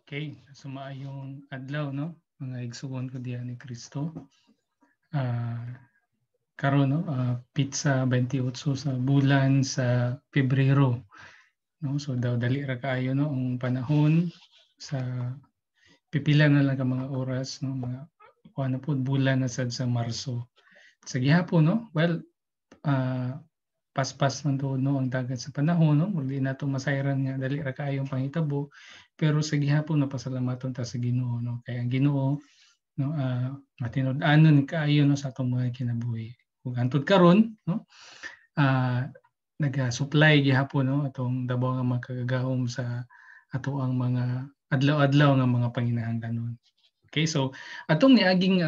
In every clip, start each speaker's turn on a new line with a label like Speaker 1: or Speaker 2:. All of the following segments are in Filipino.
Speaker 1: Okay, sumaayong adlaw no, mga igsuon ko diyan ni Kristo. Karon no, pizza 28 sa bulan sa Pebrero. No, so daw dali ra kaayo no ang panahon sa pipila na lang ka mga oras no, mga kuan na pud bulan na sad sa Marso. Sa gihapon no, well paspas man to no ang dagat sa panahon no, muli nato masayran nga dali ra kaayong panghitabo, pero sa gihapon napasalamaton ta sa Ginoo no, kaya ang Ginoo no matinud-anon kaayo no sa atong mga kinabuhi. Ug antud karon no naga-supply gihapon no atong dabaw nga makagagahom sa ato ang mga adlaw-adlaw nga mga panginahanglanon. Okay, so atong niaging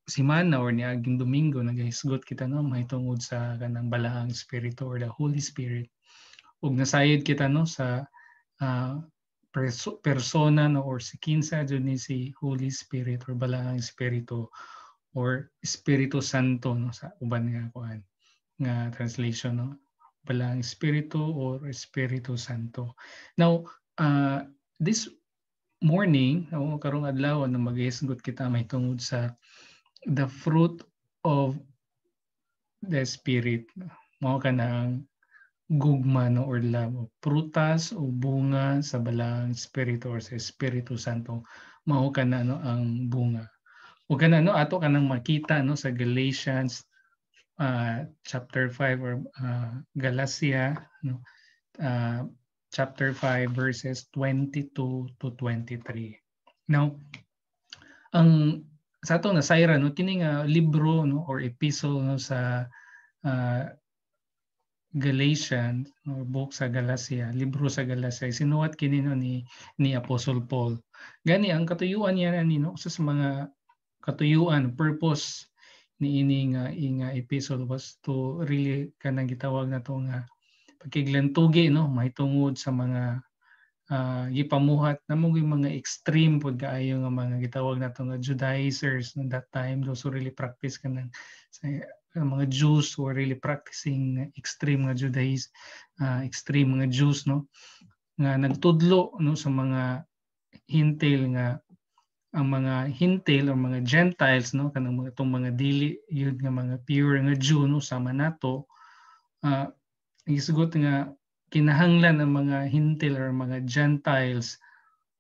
Speaker 1: semana or niaging Domingo nagahisgot kita no mahitungod sa kanang balaang espiritu or the Holy Spirit. Ug nasayod kita no sa persona no or si kinsa jud ni si Holy Spirit or balaang espiritu or Espiritu Santo no sa uban nga kuan nga translation no, balaang espiritu or Espiritu Santo. Now this morning no karong adlaw no maghisgot kita mahitungod sa the fruit of the Spirit. Mao ka na ang gugma no or love. Prutas o bunga sa balaang Espiritu or sa Espiritu Santo. Mao ka na no ang bunga. O ka na no ato ka nang makita no sa Galatians chapter 5 or Galatia no chapter 5 verses 22 to 23. Now ang sa ato nasayra no kini nga libro no or epistle no sa Galatians or book sa Galacia, libro sa Galacia sinuwat kini no ni Apostle Paul. Gani ang katuyuan niya ni no sa mga katuyuan purpose ni ini nga epistle was to really kanang gitawag na to nga pagkiglantugi no mahitungod sa mga gipamuhat namong mga extreme pud kaayo nga mga gitawag nato nga Judaizers no that time, those who really practice kanang mga Jews who are really practicing extreme nga Judaism, extreme nga Jews no nga nagtudlo no sa mga hintil nga ang mga hintil o mga Gentiles no kanang mga itong mga dili yun nga mga pure nga Jew no sama nato isugot nga kinahanglan ng mga hintil or mga Gentiles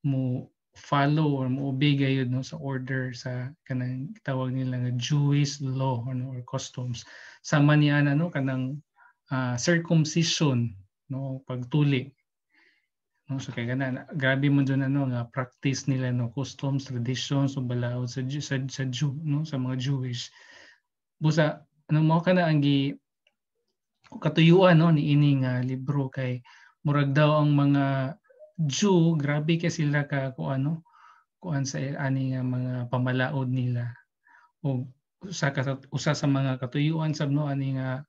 Speaker 1: mo follow or mo obey gayud no sa order sa kanang tawag nila nga Jewish law no, or customs. Sama niya na no kanang circumcision no pagtuli. No so kay kana grabe mo dun ano nga practice nila no customs, traditions o balaod sa Jew no sa mga Jewish. Busa ano mo kana ang katuyuan no ni ining libro kay murag daw ang mga Jew grabe kay sila ka kuan sa ani nga mga pamalaod nila o usa sa mga katuyuan sab no ani nga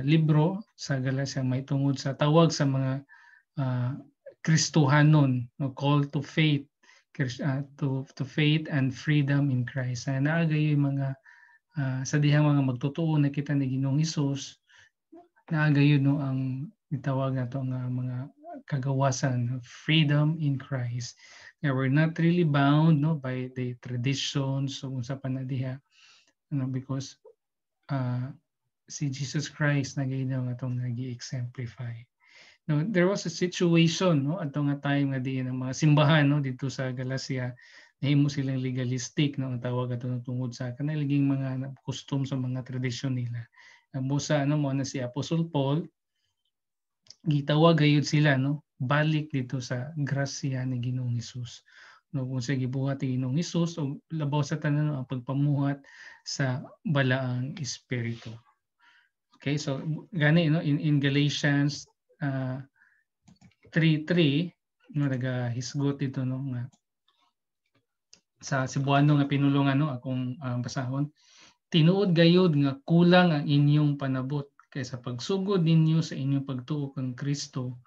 Speaker 1: libro sa Galacia may tungod sa tawag sa mga Kristohanon no call to faith to faith and freedom in Christ. Naagay yung mga sa dihang mga magtotoo na kita ni Ginoong Hesus naagayod no ang itawag nato nga mga kagawasan, freedom in Christ. Yeah, we're not really bound no by the traditions so unsa pa na diha because si Jesus Christ nagaynaw nga tong nagi-exemplify. No, there was a situation no adto nga time nga diin ang mga simbahan no dito sa Galacia nahimo silang legalistic no ang tawag ato tungod sa kanaliging mga custom sa mga tradisyon nila. Busa ano mo na si Apostle Paul gitawag gayud sila no balik dito sa grasya ni Ginoong Hesus no kung sa gibuhat ni Ginoong Hesus o labaw sa tanan ang pagpamuhat sa balaang espiritu. Okay, so gani no in Galatians 3:3 no nagahisgot dito no nga sa Cebuano nga pinulungan no akong basahon. Tinuod gayud nga kulang ang inyong panabot kaysa pagsugod ninyo sa inyong pagtuo kang Kristo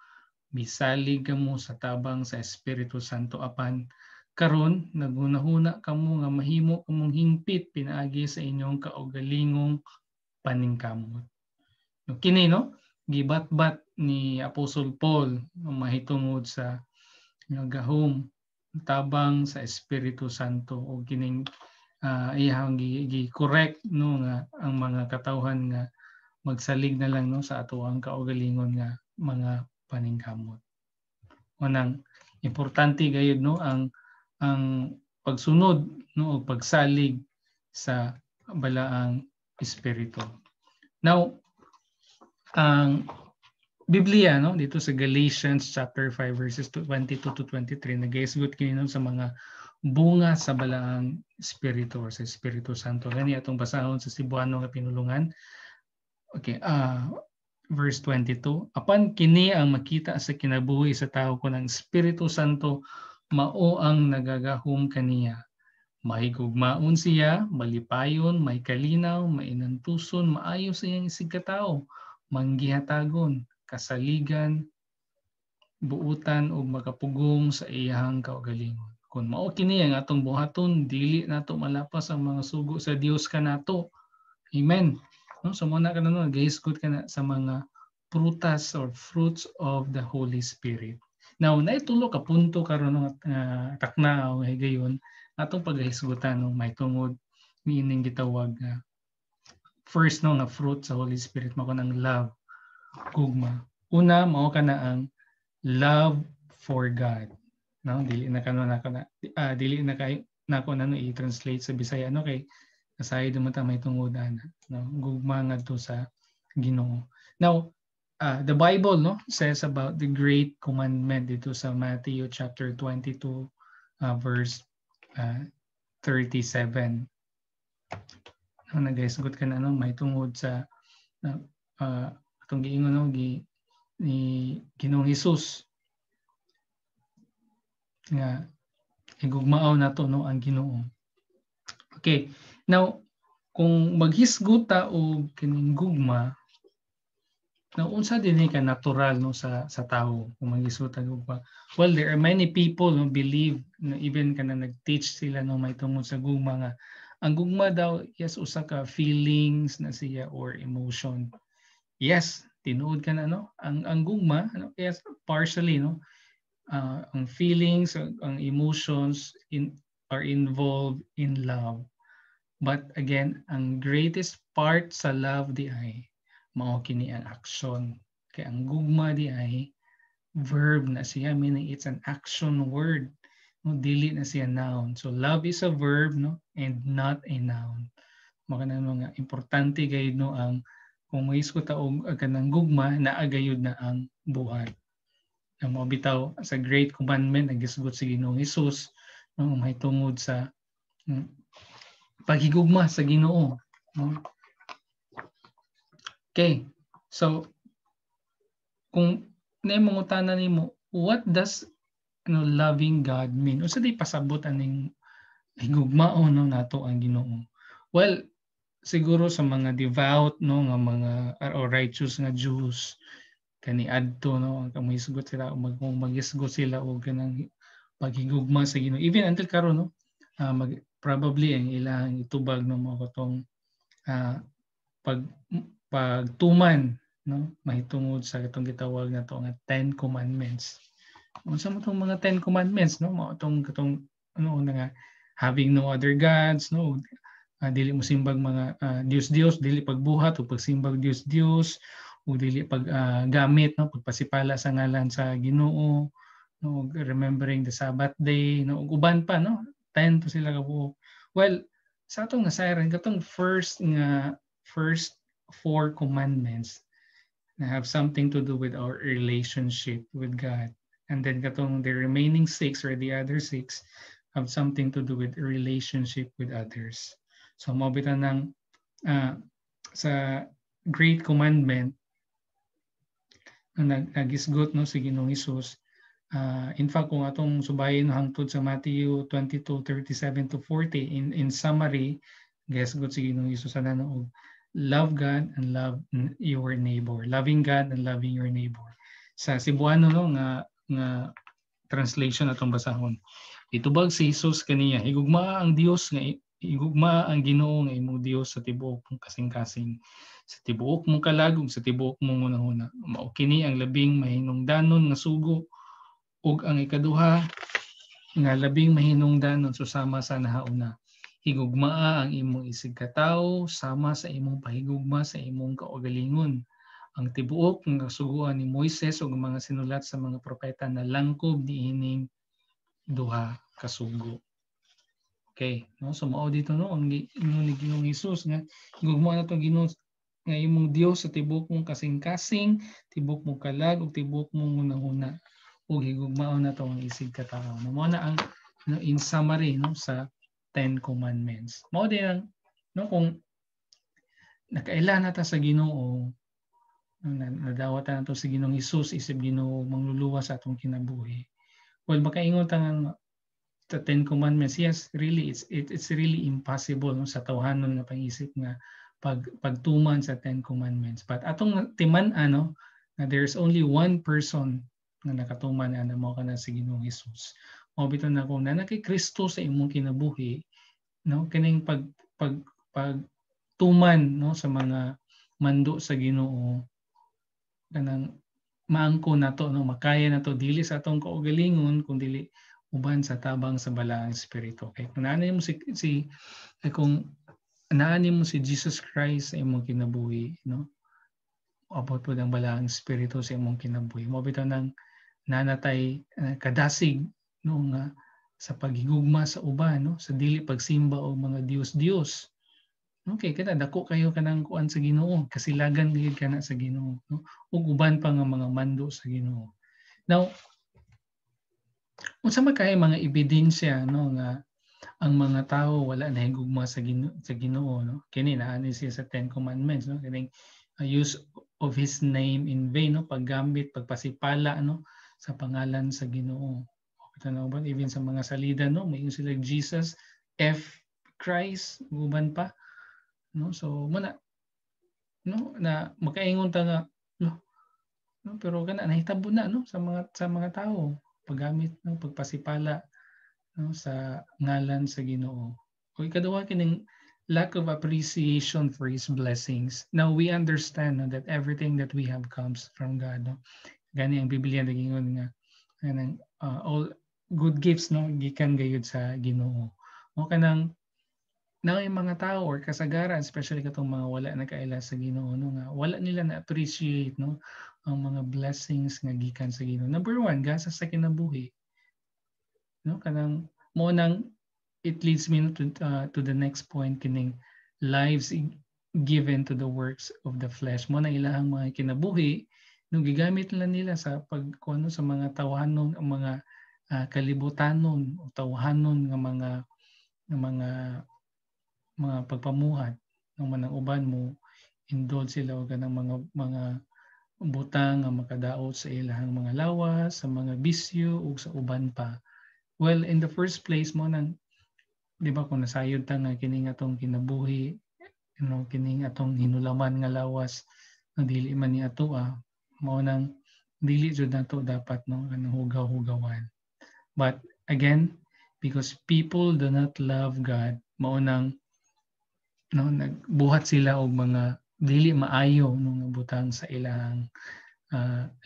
Speaker 1: bisalig kamo sa tabang sa Espiritu Santo apan karon nagunahuna kamo nga mahimo kamong hingpit pinaagi sa inyong kaugalingong paningkamot. No kini no gibatbat ni Apostle Paul mahitungod sa gahom tabang sa Espiritu Santo o kining iyang gi-correct no nga ang mga katawhan nga magsalig na lang no sa ato ang kaugalingon nga mga paningkamot. Unang importante gayud no ang pagsunod no o pagsalig sa balaang espiritu. Now, ang Biblia no dito sa Galatians chapter 5 verses 22 to 23 nagaisgot kini sa mga bunga sa balaang espiritu or sa Espiritu Santo. Gani atong basahon sa Cebuano nga pinulungan. Okay, verse 22. Apan kini ang makita sa kinabuhi sa tao kun ang Espiritu Santo mao ang nagagahom kaniya. Mahigugmaon siya, malipayon, may kalinaw, mainantuson, maayo sa iyang isig katao, manggihatagon, kasaligan, buutan ug makapugong sa iyang kaugalingon. Kung mao kini ang atong buhaton, dili nato malapas ang mga sugo sa Dios kanato. Amen. No, so muna ka na no, gahisgot ka na sa mga prutas or fruits of the Holy Spirit. Now, naitulo ka punto karon ng takna o higayon atong paghisgutan no may tungod niining gitawag first no nga fruit sa Holy Spirit mao kanang love, gugma. Una mao kana ang love for God. No, dili na kano na dili na kay nako nano i-translate sa Bisaya no kay kasay dumata may tungodan no gugma ngadto sa Ginoo. Now, the Bible no says about the great commandment dito sa Matthew chapter 22 verse 37. No, nagaisgot ka na no may tungod sa atong giingon no ni Ginoong Hesus nga higugmaaw nato no ang Ginoo. Okay. Now, kung maghisgot ta og kining gugma, na unsa dinhi ka natural no sa tawo kung maghisgot ta gugma. Well, there are many people who believe na even kana nag-teach sila no may tungod sa gugma nga ang gugma daw yes usa ka feelings na siya or emotion. Yes, tinuod ka na no. Ang gugma ano, yes partially no. Ang feelings, ang emotions are involved in love. But again, ang greatest part sa love di ay mao kini ang action. Kaya ang gugma di ay verb na siya, meaning it's an action word. No, dili na siya noun. So love is a verb no and not a noun. Mao kana nga importante gayud no ang kung maisgo ta og kanang gugma naa gayud na ang buhat. Ang mao bitaw sa great commandment nagisgot si Ginoong Hesus no may tungod sa paghigugma sa Ginoo. No? Okay. So kung naimongutanan nimo, what does loving God mean? Unsa di pasabot aning higugmaon no nato ang Ginoo? Well, siguro sa mga devout no nga mga or righteous nga Jews kani adto no ang mahisgot sila magisgot sila og kanang paghigugma sa Ginoo. Even until karon no probably ang ilang itubag no mo katong pagtuman no mahitungod sa katong gitawag nato nga 10 commandments. Unsa mo tong mga 10 commandments no mao tong katong ano nga having no other gods no dili mo simbag mga Dios dili pagbuhat o pagsimbag Dios o dili pag gamit no pagpasipala sa ngalan sa Ginoo no remembering the Sabbath day no ug uban pa no 10 to sila ka buok. Well, sa atong nasayran katong first 4 commandments na have something to do with our relationship with God. And then katong the remaining 6 or the other 6 have something to do with relationship with others. So mabitan ng sa great commandment na nagisgot no si Ginoong Hesus. In fact, kung atong subayin hangtod sa Matthew 22:37 to 40 in summary, gisgot si Ginoong Hesus ana og love God and love your neighbor. Loving God and loving your neighbor. Sa Cebuano no nga translation atong basahon. Itubag si Hesus kaniya, higugma ang Dios nga higugma ang Ginoo nga imong Dios sa tibuok mong kasing-kasing, sa tibuok mong kalag ug sa tibuok mong hunahuna. Mao kini ang labing mahinungdanon nga sugo ug ang ikaduha nga labing mahinungdanon susama sa nahauna. Higugmaa ang imong isig katawo sama sa imong pahigugma sa imong kaugalingon. Ang tibuok nga kasuguan ni Moises ug mga sinulat sa mga propeta na langkob niining duha ka sugo. Okay, no? So mao dito no ang ingon ni Ginoong Hesus nga higugma na to Ginoo nga imong Dios sa tibuok mong kasing-kasing, tibuok mong kalag ug tibuok mong hunahuna. Ug higugmaon na to ang isig katawo. Mao na ang in summary no sa 10 commandments. Mao din ang no kung nakaila na ta sa Ginoo, nadawat na to sa Ginoong Hesus isip Ginoo mangluluwas sa atong kinabuhi. Well, makaingon ta nga the 10 commandments, yes, really it's really impossible no sa tawhanon nga pag-isip nga pagtuman sa 10 commandments. But atong timan-an no na there's only one person nga nakatuman ana mao kana si Ginoong Hesus. Mao biton na kung na kay Kristo sa imong kinabuhi, no kining pagtuman no sa mga mando sa Ginoo kanang maangko nato no makaya nato dili sa atong kaugalingon kun dili uban sa tabang sa balaang espiritu. Okay, kung naani mo kung naani mo si Jesus Christ sa imong kinabuhi, no? Abot po ang balaang espiritu sa imong kinabuhi. Mo bitaw nang nanatay kadasig no nga sa paghigugma sa uban no sa dili pagsimba og mga Dios. Okay, kada dako kayo kanang kuan sa Ginoo, kasilagan gid kana sa Ginoo, no? Ug uban pa nga mga mando sa Ginoo. Now, unsa man kay mga ebidensya no nga ang mga tao wala na higugma sa Ginoo no? Kini naani siya sa 10 commandments no, kining use of his name in vain no, paggamit, pagpasipala no sa pangalan sa Ginoo. Tanaw ba even sa mga salida no, may sila Jesus F Christ uban pa no. So mana no na makaingon ta nga no, pero kana nahitabo na no sa mga tao paggamit ng pagpasipala no sa ngalan sa Ginoo. O ikaduha kining lack of appreciation for his blessings. Now we understand no, that everything that we have comes from God no. Gani ang Biblia nagingon nga all good gifts no gikan gayud sa Ginoo. O kanang na yung mga tao or kasagaran especially katong mga wala nakaila sa Ginoo no nga wala nila na appreciate no ang mga blessings nga gikan sa Ginoo. Number one, gasa sa kinabuhi. No kanang mo nang it leads me to the next point kining lives given to the works of the flesh. Mo na ilahang mga kinabuhi no gigamit nila sa pagkuano sa mga tawhanon ang mga kalibutanon o tawhanon nga mga pagpamuhat ng manang uban mo indulge sila og kanang mga butang nga makadaot sa ilahang mga lawas, sa mga bisyo ug sa uban pa. Well, in the first place mo nang di ba kung nasayod ta nga kining atong kinabuhi, kining atong hinulaman nga lawas nga dili man ni ato mao nang dili jud nato dapat no kanang hugaw-hugawan. But again, because people do not love God, mao nang no nagbuhat sila og mga dili maayo no butang sa ilahang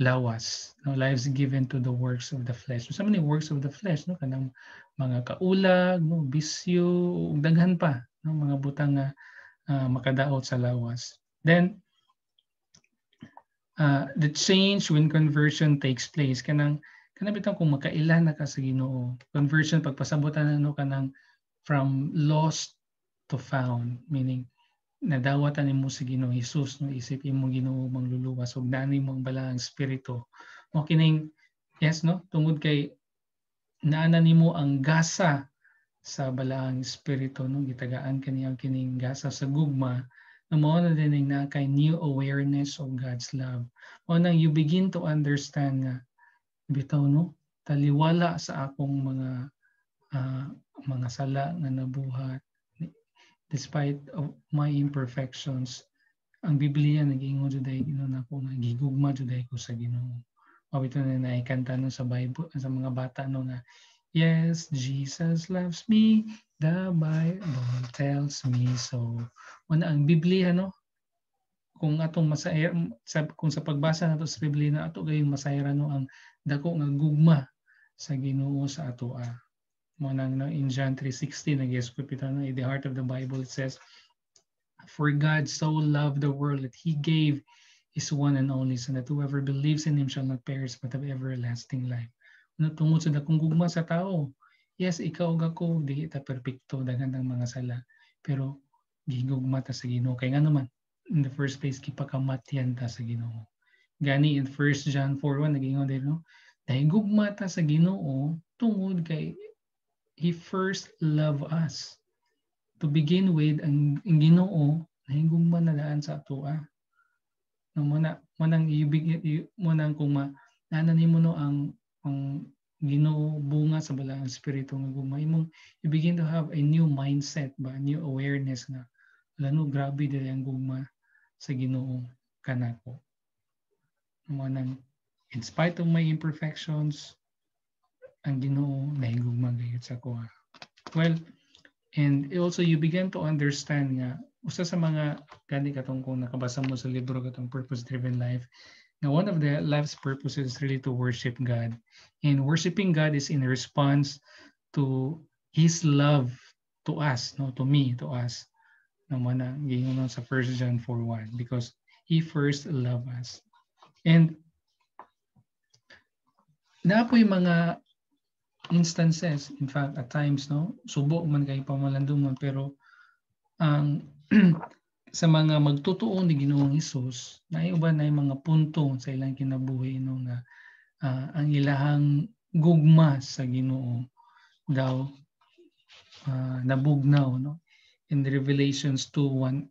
Speaker 1: lawas no lives given to the works of the flesh. So many works of the flesh no kanang mga kaulag no bisyo ug daghan pa no mga butang nga makadaot sa lawas. Then the change when conversion takes place kanang bitaw kung makaila na ka sa Ginoo, conversion pagpasabutan na no kanang from lost to found, meaning nadawatan nimo si Ginoong Hesus no isip imo Ginoo mangluluwas ug nani mo ang balaang espiritu. Mo kining yes no tungod kay naana nimo ang gasa sa balaang espiritu no gitagaan kaniya kining gasa sa gugma na mao na din na kay new awareness of God's love. Mao nang you begin to understand nga bitaw no taliwala sa akong mga sala nga nabuhat despite of my imperfections. Ang Biblia nag-ingon jud ay nako nga gigugma jud ko sa Ginoo. Mabito na naikanta no sa Bible sa mga bata no nga yes, Jesus loves me, the Bible tells me so. Una ang Biblia no kung atong masayra kung sa pagbasa nato sa Biblia na ato gayong masayra no ang dako nga gugma sa Ginoo sa atoa. mo nang no, in John 3:16 nag-escript ito no, in the heart of the Bible it says, "For God so loved the world that He gave His one and only Son, that whoever believes in Him shall not perish but have everlasting life." No, tungod sa dakong gugma sa tao, yes, ikaw ug ako di ta perpekto, daghan ng mga sala, pero gihigugma ta sa Ginoo kay nga naman in the first place gipakamatyan ta sa Ginoo. Gani in 1 John 4:1 nagingon din no, nahigugma ta sa Ginoo tungod kay He first loved us. To begin with, ang Ginoo nahigugma na daan sa atoa. No, manang manang kung naanan nimo no ang Ginoo bunga sa balaang espiritu nga gugma imong you begin to have a new mindset ba, new awareness na lano grabe dili ang gugma sa Ginoo kanako. Manang in spite of my imperfections, ang Ginoo nahigugma gayud sa ko. Well, and also you begin to understand nga usa sa mga gani katong kung nakabasa mo sa libro katong Purpose-Driven Life, na one of the life's purposes is really to worship God. And worshiping God is in response to His love to us, no, to me, to us. Naman na gingon sa 1 John 4:1 because He first loved us. And napoy mga instances, in fact, at times, no, subo man kay pamalandungan, pero ang sa mga magtutuo ni Ginoong Hesus, naiuban na yung mga punto sa ilang kinabuhi no, na ang ilahang gugma sa Ginoo daw nabugnaw no. In the Revelations 2:1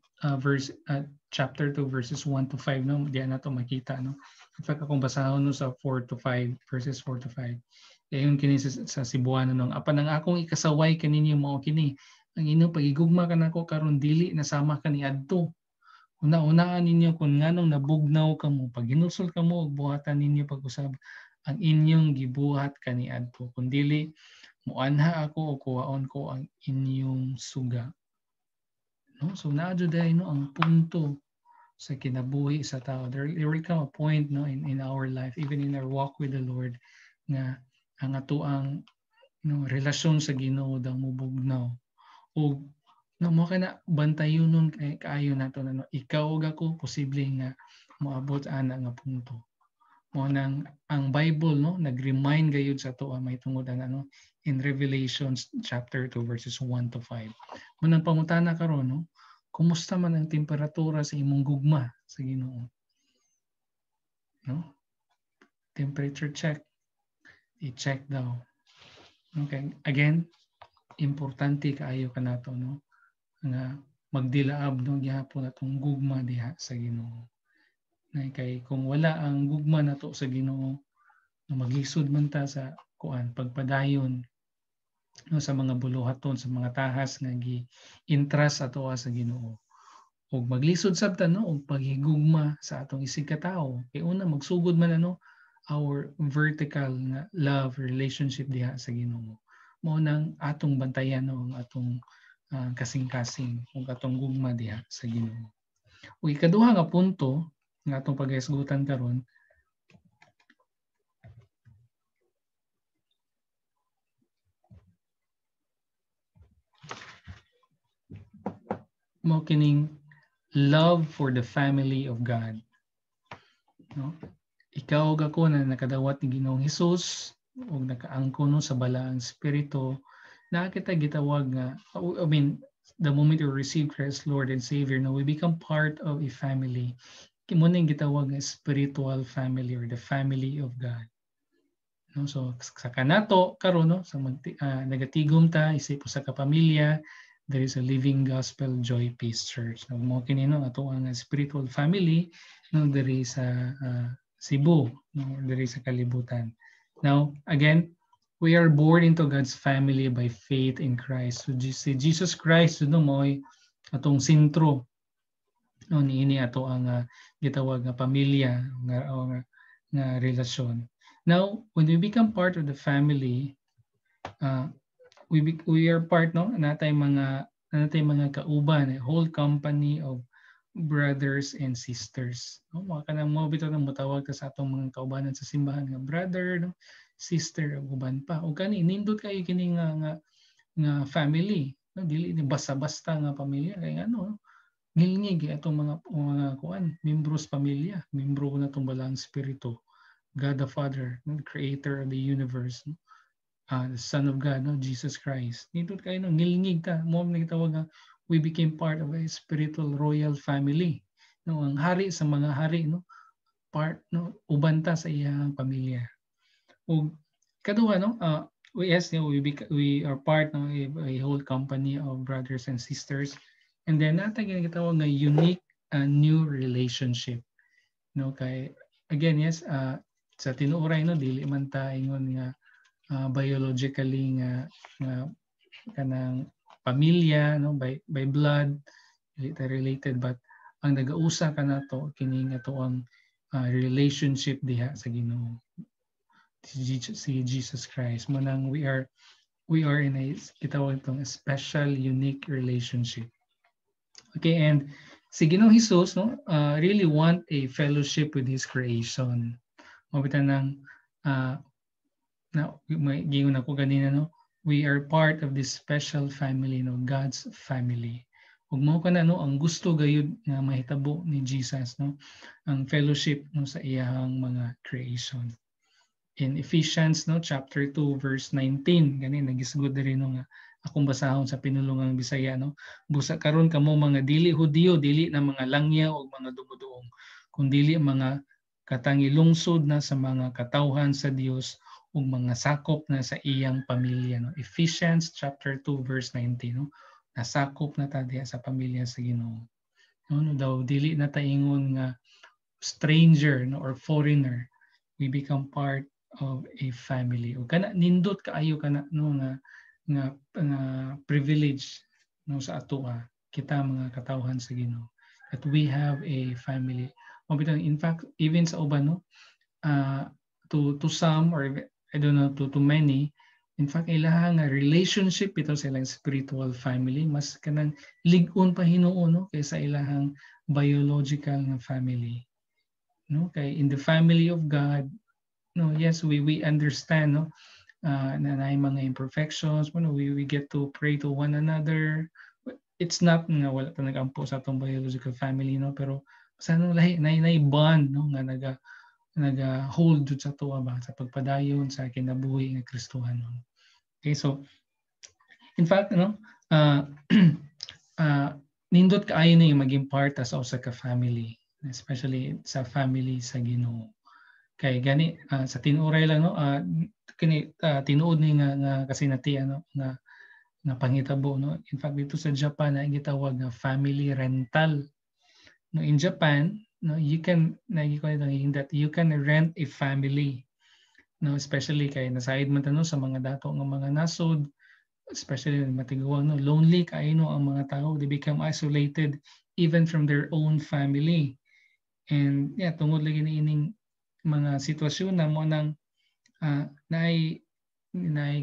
Speaker 1: chapter 2 verses 1 to 5 no, diyan nato makita no. In fact, akong basahon no sa 4 to 5 verses 4 to 5. Ayon kini sa Cebuano nung apan ang akong ikasaway kaninyo mao kini, ang inyong pagigugma kanako karon dili nasama kaniadto. Una-unaan ninyo kung nganong nabugnaw kamo, pag ginusol kamo og buhatan ninyo pag-usab ang inyong gibuhat kaniadto. Kun dili muanha ako o kuwaon ko ang inyong suga. No? So naadyo dai no ang punto sa kinabuhi sa tao. There will come a point no in our life, even in our walk with the Lord, nga ang atoang no relasyon sa Ginoo daw mubugnaw. O no mo kana bantayon nun kay kaayo nato na no, ikaw ug ako posible nga moabot ana nga punto. Mo nang ang Bible no nag-remind gayud sa ato may tungod ano in Revelations chapter 2 verses 1 to 5. Mo nang pangutana karon no, kumusta man ang temperatura sa imong gugma sa Ginoo? No? Temperature check. I-check daw. Okay, again, importante kaayo kanato no nga magdilaab no gihapon atong gugma diha sa Ginoo. Nay kay kung wala ang gugma nato sa Ginoo, no maglisod man ta sa kuan pagpadayon no sa mga buluhaton sa mga tahas nga gi-entrust ato sa Ginoo. Ug maglisod sabtan no og paghigugma sa atong isig ka tawo. Kay una magsugod man ano our vertical nga love relationship diha sa Ginoo. Mao nang atong bantayan no ang atong kasing-kasing ug atong gugma diha sa Ginoo. Ug ikaduha nga punto nga atong paghisgutan karon mao kining love for the family of God. No? Ikaw ug ako na nakadawat ni Ginoong Hesus ug nakaangkon no sa balaang espiritu, na kita gitawag nga I mean the moment you receive Christ Lord and Savior, no, we become part of a family. Kimo ning gitawag nga spiritual family or the family of God. No, so sa kanato karon no sa nagatigom ta isip usa ka pamilya, there is a Living Gospel Joy Peace Church. No, mo kini no ato ang spiritual family no diri sa Cebu, no, diri sa kalibutan. Now, again, we are born into God's family by faith in Christ. So si Jesus Christ no mo'y atong sentro no niini ato ang gitawag nga pamilya nga relasyon. Now, when we become part of the family, we are part no natay mga kauban, a whole company of brothers and sisters. No, mga kanang mo bitaw nang motawag ta sa atong mga kaubanan sa simbahan nga brother, no, sister ug uban pa. Ug kani nindot kayo kini nga family, no, dili ni basta-basta nga pamilya kay ano, ngilngig atong mga kuan, membros pamilya, membro na tong balang espiritu. God the Father, the creator of the universe, the Son of God, no, Jesus Christ. Nindot kayo no, ngilngig ta, mo man gitawag nga we became part of a spiritual royal family. No, ang hari sa mga hari, no, part no uban ta sa iyang pamilya. Ug kaduha no, we are part ng a whole company of brothers and sisters, and then natay ginatawag nga unique new relationship, no, kay again yes, sa tinuoray no dili man ta ingon nga biologically nga kanang pamilya, no, by blood related, but ang nagausa kanato kini ato ang relationship diha sa Ginoo, si Jesus Christ. Manang we are in a kitawag itong special unique relationship. Okay, and si Ginoong Hesus no really want a fellowship with his creation. Mabitan nang na may gingon ako ganina no, we are part of this special family, no, God's family. Ug mao kana no ang gusto gayud nga mahitabo ni Jesus, no, ang fellowship no sa iyang mga creation. In Ephesians no chapter 2 verse 19 gani nagisgod diri no nga akong basahon sa pinulungang Bisaya no, busa karon kamo mga dili Hudiyo, dili na mga langya o mga dumuduong, kundi mga katangi lungsod na sa mga katawhan sa Dios ug mga sakop na sa iyang pamilya, no. Ephesians chapter 2 verse 19 no, nasakop na ta diha sa pamilya sa Ginoo. No daw dili na ta ingon nga stranger no or foreigner, we become part of a family. O kana nindot kaayo kana no nga privilege no sa atoa kita mga katawhan sa Ginoo, that we have a family. In fact even sa uban no, to some or I don't know to many, in fact ilahang relationship ito sa ilang spiritual family mas kanang lig-on pa Hinuo no kaysa ilahang biological nga family, no, kay in the family of God no, yes, we understand no na may mga imperfections, no, we get to pray to one another. It's not nga wala ta nag-ampo sa atong biological family no, pero sa no lahi nay bond no nga naga-hold sa tuwa ba sa pagpadayon sa kinabuhi nga Kristohanon. Okay, so in fact no nindot kaayo ni maging part sa usa ka family, especially sa family sa Ginoo. Kay gani sa tinuray lang no, kini tinuod ni nga kasinatian no nga panghitabo no. In fact dito sa Japan na gitawag nga family rental. No, in Japan no, you can that you can rent a family, no, especially kay nasayod man ta no sa mga dato nga mga nasod, especially matiguang no, lonely kay no ang mga tao, they become isolated even from their own family. And yeah, tungod lagi ni ining mga sitwasyon na mo nang naay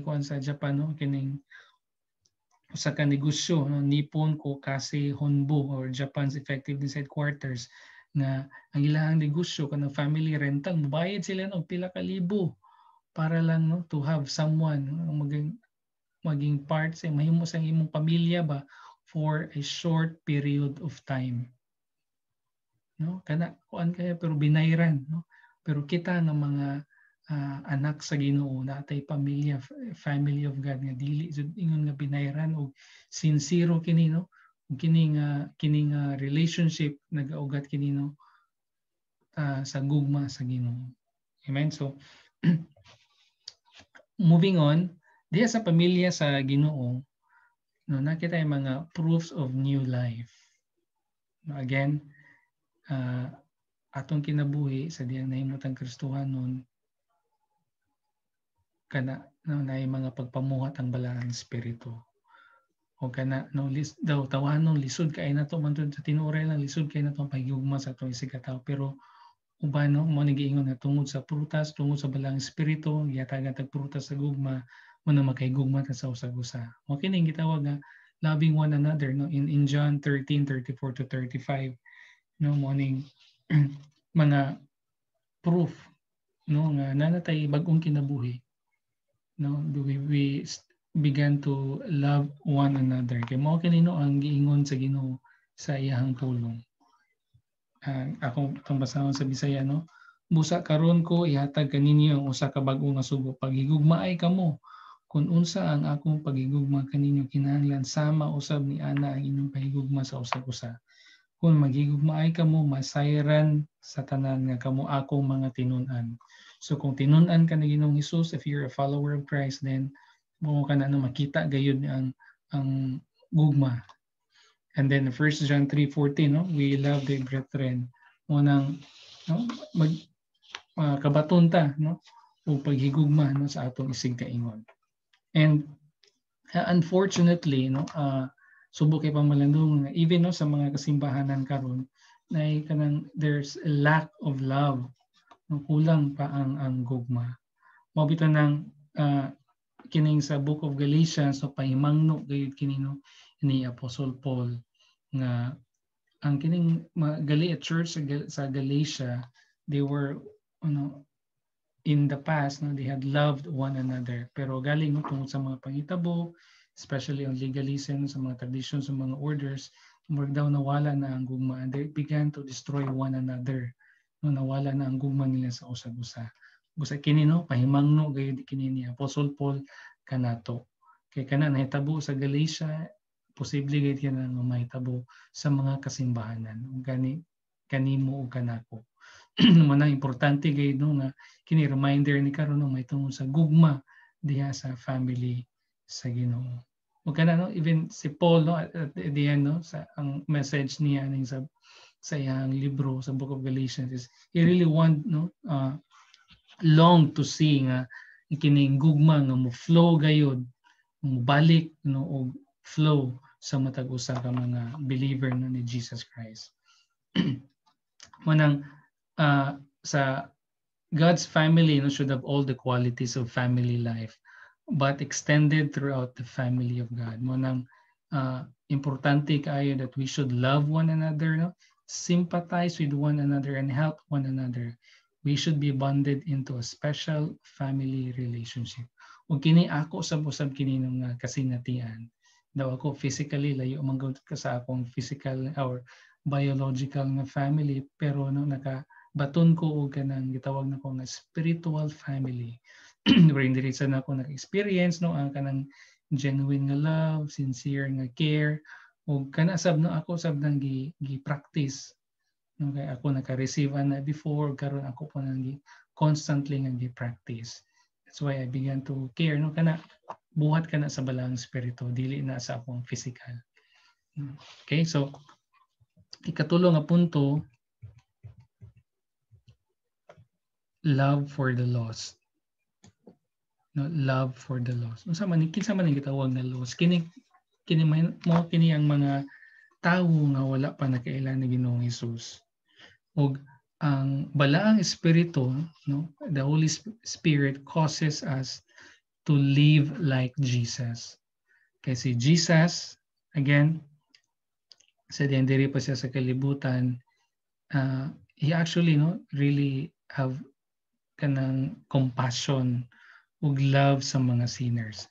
Speaker 1: kuan sa Japan no, kining usa ka negosyo no, Nippon Kokashi Honbu or Japan's Effectiveness Headquarters, na ang ilang negosyo kanang family rental, mubayad sila og pila ka libo para lang no to have someone no, maging part sa mahimo sa imong pamilya ba for a short period of time, no, kana kuan kaya pero binayran no, pero kita nga mga anak sa Ginoo natay pamilya, family of God nga dili jud ingon nga binayran og sincero kini no, kini nga relationship nagaugat kini no sa gugma sa Ginoo. Amen. So moving on, diya sa pamilya sa Ginoo no, nakita yung mga proofs of new life. No, again, atong kinabuhi sa diyang nahimutang Kristohanon kana no na mga pagpamuhat ang balaan espiritu. O kana no daw tawanon lisod kay nato man sa tinuray lang lisod kay nato ang paghigugma sa atong isigataw, pero uban no mo nagiingon nga tungod sa prutas, tungod sa balang espiritu gihatagan tag prutas sa gugma mo na makahigugma ta sa usag-usa. O kini gitawag nga loving one another no, in John 13:34 to 35 no, mo ning mga proof no nga nanatay bag-ong kinabuhi, no, we began to love one another. Kay mao kinino ang giingon sa Ginoo sa iyahang pulong. Ako itong basahon sa Bisaya, no, busa karon ko ihatag kaninyo ang usa ka bag-o nga sugo, paghigugmaay kamo. Kung unsa ang akong paghigugma kaninyo kinahanglan sama usab ni ana ang inyong pahigugma sa usag-usa. Kung maghigugmaay kamo, masayran sa tanan nga kamo akong mga tinun-an. So kung tinun-an ka ni Ginoong Hesus, if you're a follower of Christ, then mo ka na makita gayud ang gugma. And then 1 John 3:14, no, we love the brethren. Unang no, mag kabaton ta, no, o paghigugma, no, sa atong isig kaingon. And unfortunately, no, subok kay pamalandong even no sa mga kasimbahanan karon na kanang there's a lack of love, no, kulang pa ang gugma. Mabito nang kining sa Book of Galatians, so pahimangno gayud kini no ni Apostle Paul nga ang kining gali at church sa Galatia, they were in the past, no, they had loved one another, pero galing no tungod sa mga pangitabo, especially on legalism, sa mga traditions, sa mga orders, murag daw nawala na ang gugma and they began to destroy one another, no, nawala na ang gugma nila sa usag-usa. Busa kini no pahimangno gayud kini ni Apostle Paul kanato, kay kana nahitabo sa Galatia, posible gayud kana nga mahitabo sa mga kasimbahanan kanimo ug kanako. Mana importante gayud no nga kini reminder ni karon no may tungod sa gugma diha sa family sa Ginoo. Ug kana no even si Paul no at the end no sa ang message niya ning sa iyang libro sa Book of Galatians is he really want no long to see nga kining gugma nga mo flow gayud, mo balik no og flow sa matag usa ka mga believer no ni Jesus Christ. Manang sa God's family, no, should have all the qualities of family life, but extended throughout the family of God. Manang importante kaayo that we should love one another, no, sympathize with one another and help one another. We should be bonded into a special family relationship. Ug kini ako usab-usab kini nga kasinatian. Daw ako physically layo man ka sa akong physical or biological nga family, pero no nakabaton ko og kanang gitawag nako nga spiritual family. Wherein diri sa nako naka-experience no ang kanang genuine nga love, sincere nga care, ug kana sab no ako sab nang gi-practice. No, kay ako naka-receive na before, karon ako pa nang constantly nga gi-practice. That's why I began to care no kana buhat kana sa balang spirito, dili na sa akong physical. Okay, so ikatulo nga punto, love for the lost. No, love for the lost. Unsa man kinsa man gitawag na lost? Kini mo kini ang mga tawo nga wala pa nakailan ni Ginoong Hesus. Og ang balaang espiritu, no, the Holy Spirit causes us to live like Jesus. Kasi Jesus, again, sa diri pa siya sa kalibutan, he actually no really have kanang compassion ug love sa mga sinners.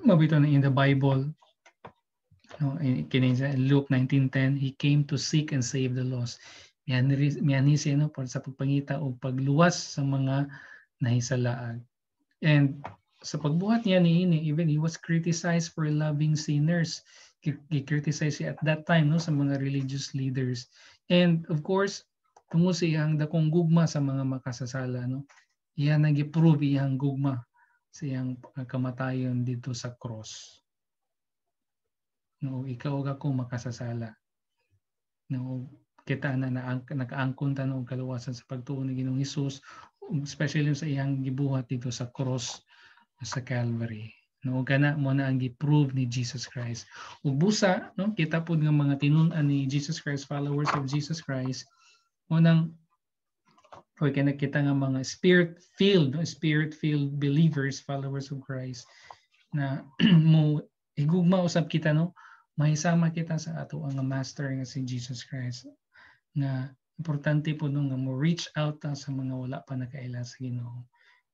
Speaker 1: Mabito na in the Bible, no, kini sa Luke 19:10, he came to seek and save the lost. Miani siya no para sa pagpangita o pagluwas sa mga nahisalaag. And sa pagbuhat niya niini, even he was criticized for loving sinners. Gi-criticize siya at that time no sa mga religious leaders. And of course, tungod sa iyang dakong gugma sa mga makasasala, no, iya nag-prove iyang gugma sa iyang kamatayon dito sa cross. No, ikaw ug ako makasasala. No, kita na nakaangkon ta og kaluwasan sa pagtuo ni Ginoong Hesus, especially sa iyang gibuhat dito sa cross sa Calvary. No, kana mo na ang gi-prove ni Jesus Christ. Ug busa no kita pud nga mga tinun-an ni Jesus Christ, followers of Jesus Christ, mo nang kaya nakita nga mga spirit-filled believers, followers of Christ, na mo higugma usab kita no, mahisama kita sa ato ang master nga si Jesus Christ, nga Importante po nung nga mo reach out ta sa mga wala pa nakaila sa Ginoo.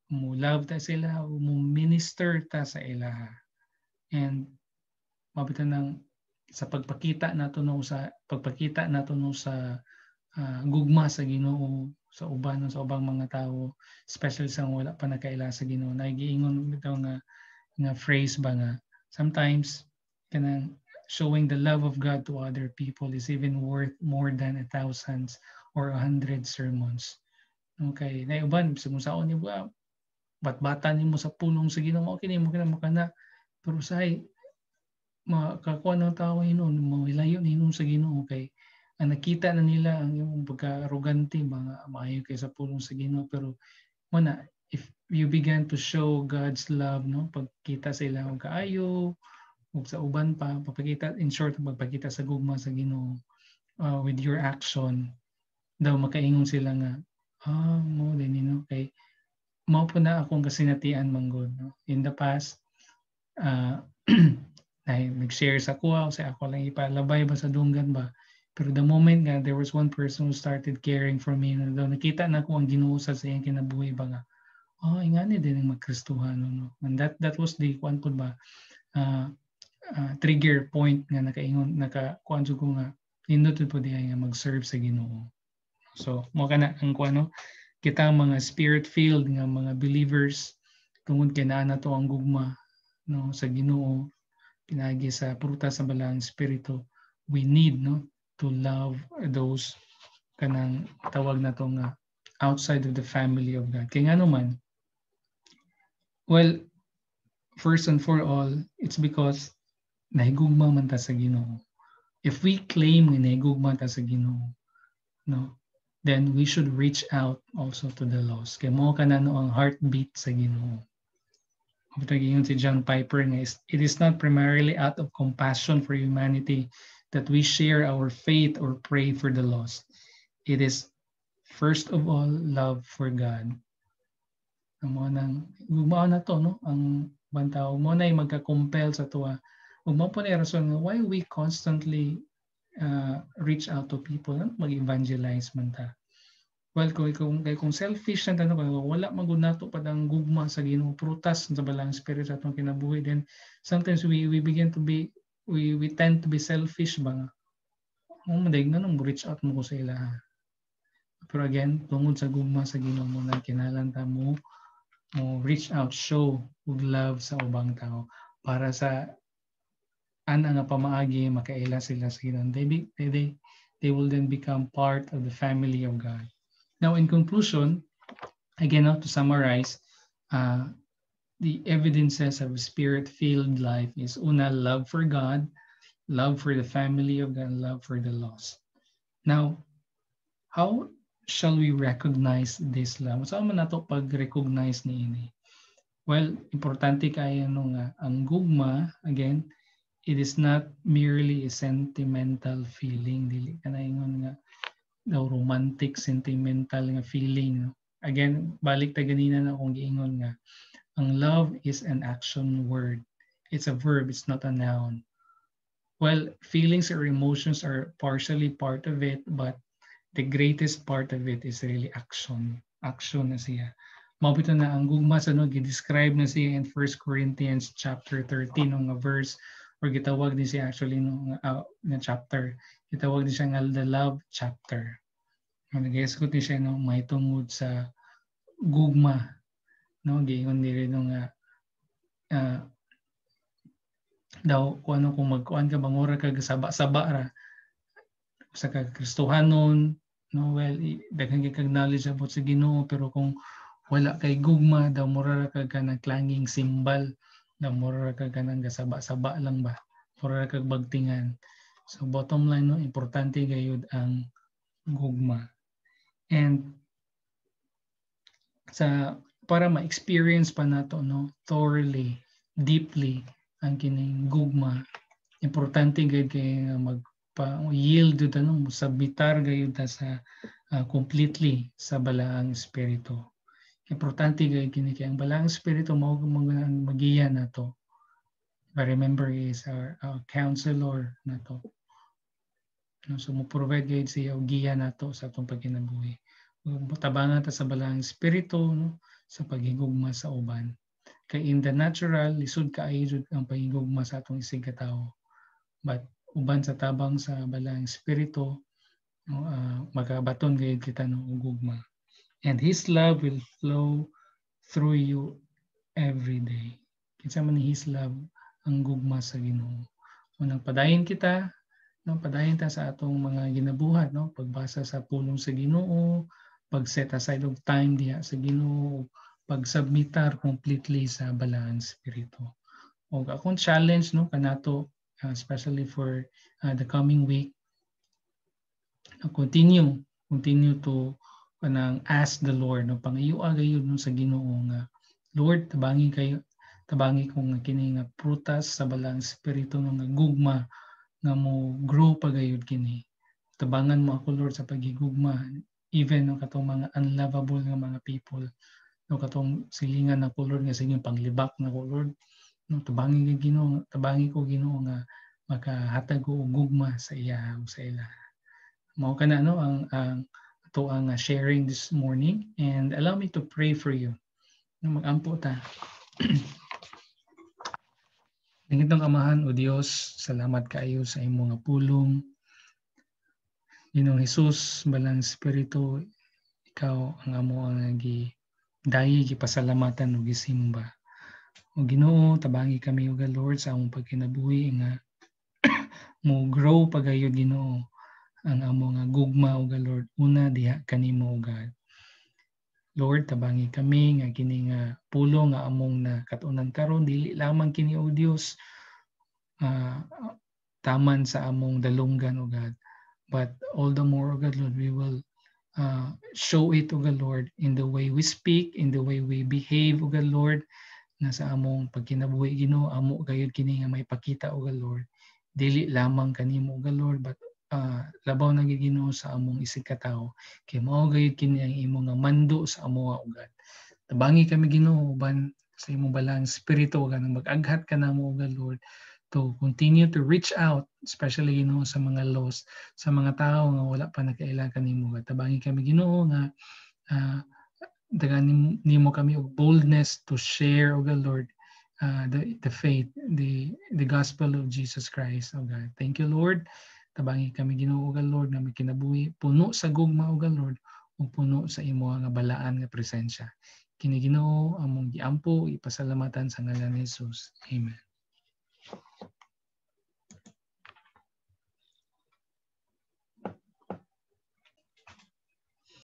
Speaker 1: Mo love ta sila, mo minister ta sa ilaha. And mabitan ng sa pagpakita nato no sa gugma sa Ginoo sa ubang mga tao, especially sa wala pa nakaila sa Ginoo. Nagiingon bitaw nga phrase ba nga sometimes kanang showing the love of God to other people is even worth more than 1,000 or 100 sermons. Okay, na uban sa musaon ni ba batbatan nimo sa pulong sa Ginoo kini mo kana pero say makakuha ng tao hinon mahilayo ni hinon sa Ginoo kay ang nakita na nila ang imong pagka-arrogante mga maayo kay sa pulong sa Ginoo pero muna if you begin to show God's love no pagkita sa ilang kaayo ug sa uban pa pagpakita in short magpakita sa gugma sa Ginoo with your action daw makaingon sila nga mo din no kay mao po na akong kasinatian manggod no in the past ay nag-share sa kuha sa ako lang ipalabay ba sa dunggan ba pero the moment nga there was one person who started caring for me no daw nakita na ko ang Ginoo sa iyang kinabuhi ba nga ingani din ang magkristohano no and that was the kwan pud ba trigger point nga nakaingon nakakuan jud ko nga nindot po diay nga mag-serve sa Ginoo. So mo kana ang kuan no kita mga spirit filled nga mga believers tungod kay naa nato ang gugma no sa Ginoo pinagi sa prutas sa balaang espiritu we need no to love those kanang tawag na to nga outside of the family of God. Kay ngano man well first and for all it's because nahigugma man ta sa Ginoo. If we claim nga nahigugma ta sa Ginoo, no, then we should reach out also to the lost. Kaya mo ka na no ang heartbeat sa Ginoo. Pagtagingon si John Piper nga it is not primarily out of compassion for humanity that we share our faith or pray for the lost. It is first of all love for God. Ang mga nang gugmao na to no ang bantaw mo na magka-compel sa tuwa ug mao po na rason why we constantly reach out to people mag-evangelize man ta well kung selfish na tanong wala magunato pa ang gugma sa Ginoo prutas sa balang spirit sa atong kinabuhi then sometimes we begin to be we tend to be selfish ba maday na nang reach out mo ko sa ila pero again tungod sa gugma sa Ginoo mo na kinahanglan ta mo reach out show love sa ubang tao para sa ana nga pamaagi makaila sila sa Ginoo. They will then become part of the family of God. Now in conclusion, again to summarize, the evidences of spirit-filled life is una love for God, love for the family of God, love for the lost. Now, how shall we recognize this love? Saan man nato pag-recognize niini? Well, importante kaya nga ang gugma again it is not merely a sentimental feeling dili ka na ingon nga daw romantic sentimental nga feeling again balik ta ganina na akong giingon nga ang love is an action word it's a verb it's not a noun well feelings or emotions are partially part of it but the greatest part of it is really action na siya mabito na ang gugma sa no gi-describe na siya in 1 Corinthians chapter 13 nga verse or gitawag din siya actually na chapter gitawag din siya nga the love chapter nag-escort din siya no may tungod sa gugma no giingon diri no nga daw kung ano kung magkuan ka bangura ka saba ra sa Kristohanon no well daghan kay knowledge about sa Ginoo pero kung wala kay gugma daw mura ra ka nagklanging simbal na mura ka kanang gasaba-saba lang ba mura kag bagtingan so bottom line no importante gayud ang gugma and sa para ma-experience pa nato no thoroughly deeply ang kining gugma importante gayud kay magpa-yield jud no sabitar gayud ta sa completely sa balaang espiritu importante gayud kini kay ang balaang espiritu mao magiya nato. But remember he is our counselor nato. No, so mo provide gayud siya og giya nato sa atong pagkinabuhi. Tabangan ta sa balaang espiritu no sa paghigugma sa uban. Kay in the natural lisod kaayo jud ang paghigugma sa atong isig ka tawo. But uban sa tabang sa balaang espiritu no, magabaton gayud kita no og gugma. And His love will flow through you every day. Kinsa man ni His love ang gugma sa Ginoo. Unang padayon kita no, padayon ta sa atong mga ginabuhat no, pagbasa sa pulong sa Ginoo, pag-set aside og time diha sa Ginoo, pag-submitar completely sa balaang espiritu. Og akong challenge no kanato especially for the coming week, continue to kanang ask the Lord no pangayua gayud no sa Ginoo nga Lord tabangi ko nga kini nga prutas sa balaang espiritu nga gugma nga mo grow pagayud kini. Tabangan mo ako Lord sa paghigugma even no katong mga unlovable nga mga people no katong silingan na ko Lord nga sige panglibak na ko Lord no tabangi ko Ginoo nga makahatag ko og gugma sa iya o sa ila. Mao kana no ang ato ang sharing this morning, and allow me to pray for you. No magampo ta. Dingitong Amahan o Dios, salamat kaayo sa imong nga pulong. Ginoong Hesus, balang Espiritu, ikaw ang amo ang dayi gipasalamatan ug gisimba. O Ginoo, tabangi kami ug Lord sa among pagkinabuhi nga mo grow pagayod Ginoo ang amo nga gugma ug Lord una diha kanimo God. Lord, tabangi kami nga kini nga pulong nga among na katunan karon dili lamang kini o Dios taman sa among dalunggan o God, but all the more, O God, Lord, we will show it, O God, Lord, in the way we speak, in the way we behave, O God, Lord, na sa among pagkinabuhi Ginoo, amo gayud kini nga may pakita, O God, Lord, dili lamang kanimo, O God, Lord, but labaw na Ginoo sa among isig ka tawo, kay mao gayud kini ang imo nga mando sa amo, O God. Tabangi kami Ginoo uban sa imong balang espiritu, O God, mag-aghat ka namo, O God, Lord, to continue to reach out, especially Ginoo sa mga lost, sa mga tao nga wala pa nagkailangan kanimo. Tabangi kami Ginoo nga dagan nimo kami og boldness to share, O God, Lord, the faith, the gospel of Jesus Christ, O God. Thank you, Lord. Tabangi kami Ginoo, O God, Lord, nga may kinabuhi puno sa gugma, O God, Lord, ug puno sa imo nga balaan nga presensya. Kini Ginoo among giampo ipasalamatan sa ngalan ni Jesus. Amen.